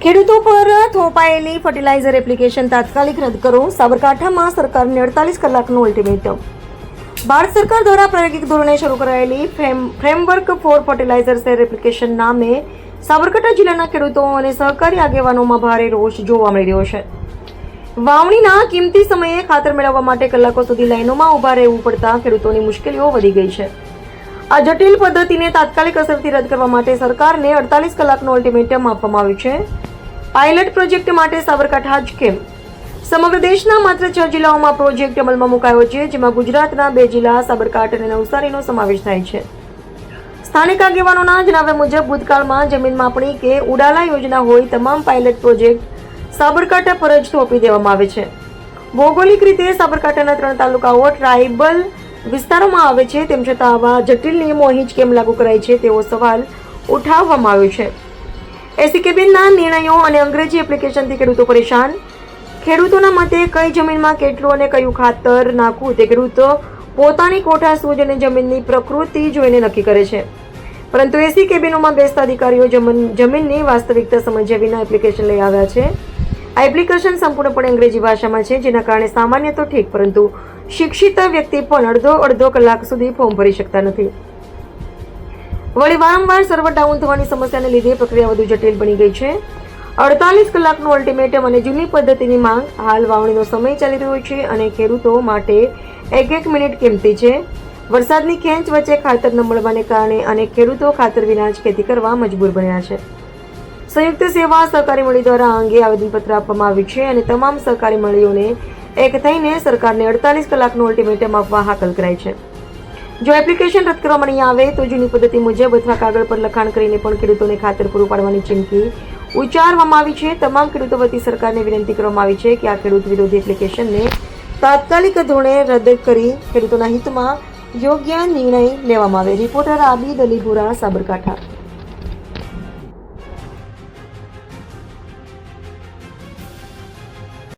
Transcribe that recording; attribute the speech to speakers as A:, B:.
A: ખેડૂતો પર થોપાયેલી fertiliser application તાત્કાલિક રદ કરો. સાબરકાંઠામાં સરકારને 48 કલાકનું અલ્ટિમેટમ. ભારત સરકાર દ્વારા પ્રાયોગિક ધોરણે શરૂ કરાયેલી framework for fertiliser share application નામે સાબરકાંઠા જિલ્લાના ખેડૂતો અને સહકારી આગેવાનોમાં ભારે રોષ જોવા મળી રહ્યો છે. વાવણીના કિંમતી સમયે ખાતર મેળવવા માટે કલાકો સુધી લાઇનોમાં ઊભા રહેવું પડતા ખેડૂતોની મુશ્કેલીઓ વધી ગઈ છે. આ જટિલ પદ્ધતિને તાત્કાલિક અસરથી રદ કરવા માટે સરકારને 48 કલાકનું અલ્ટિમેટમ આપવામાં આવ્યું છે. પાયલટ પ્રોજેક્ટ માટે સાબરકાંઠા જ કેમ? સમગ્ર દેશના માત્ર 6 જિલ્લાઓમાં પ્રોજેક્ટ અમલમાં મુકાયો છે, જેમાં ગુજરાતના 2 જિલ્લા સાબરકાંઠા અને નવસારીનો સમાવેશ થાય છે. સ્થાનિક આગેવાનોના જણાવ્યા મુજબ ભૂતકાળમાં જમીન માપણી કે ઉડાલા યોજના હોય તમામ પાયલટ પ્રોજેક્ટ સાબરકાંઠા પર જ થોપી દેવામાં આવે છે. ભૌગોલિક રીતે સાબરકાંઠાના 3 તાલુકાઓ ટ્રાઇબલ વિસ્તારોમાં આવે છે, તેમ છતાં આવા જટિલ નિયમો અહીં જ કેમ લાગુ કરાય છે તેવો સવાલ ઉઠાવવામાં આવ્યો છે. એસી કેબિનના નિર્ણયો અને અંગ્રેજી એપ્લિકેશનથી ખેડૂતો પરેશાન. ખેડૂતોના મતે કઈ જમીનમાં કેટલું અને કયું ખાતર નાખવું તે ખેડૂતો પોતાની કોઠા સૂઝ અને જમીનની પ્રકૃતિ જોઈને નક્કી કરે છે, પરંતુ એસી કેબિનોમાં બેસતા અધિકારીઓ જમીનની વાસ્તવિકતા સમજ્યા વિના એપ્લિકેશન લઈ આવ્યા છે. આ એપ્લિકેશન સંપૂર્ણપણે અંગ્રેજી ભાષામાં છે, જેના કારણે સામાન્ય તો ઠીક, પરંતુ શિક્ષિત વ્યક્તિ પણ અડધો કલાક સુધી ફોર્મ ભરી શકતા નથી. વળી વારંવાર સર્વર ડાઉન થવાની સમસ્યાને લીધે પ્રક્રિયા વધુ જટિલ બની ગઈ છે. 48 કલાકનું અલ્ટિમેટમ અને જૂની પદ્ધતિની માંગ. હાલ વાવણીનો સમય ચાલી રહ્યો છે અને ખેડૂતો માટે એક મિનિટ કિંમતી છે. વરસાદની ખેંચ વચ્ચે ખાતર ન મળવાને કારણે અનેક ખેડૂતો ખાતર વિના જ ખેતી કરવા મજબૂર બન્યા છે. સંયુક્ત સેવા સહકારી મંડળી દ્વારા આ અંગે આવેદનપત્ર આપવામાં આવ્યું છે અને તમામ સહકારી મંડળીઓને એક થઈને સરકારને 48 કલાકનું અલ્ટિમેટમ આપવા હાકલ કરાઈ છે. જો એપ્લિકેશન રદ કરવામાં નહીં આવે તો જૂની પદ્ધતિ મુજબ અથવા કાગળ પર લખાણ કરીને પણ ખેડૂતોને ખાતર પૂરું પાડવાની ચીમકી ઉચ્ચારવામાં આવી છે. તમામ ખેડૂતો વતી સરકારને વિનંતી કરવામાં આવી છે કે આ ખેડૂત વિરોધી એપ્લિકેશનને તાત્કાલિક ધોરણે રદ કરી ખેડૂતોના હિતમાં યોગ્ય નિર્ણય લેવામાં આવે. રિપોર્ટર આબિદ અલીપુરા, સાબરકાંઠા.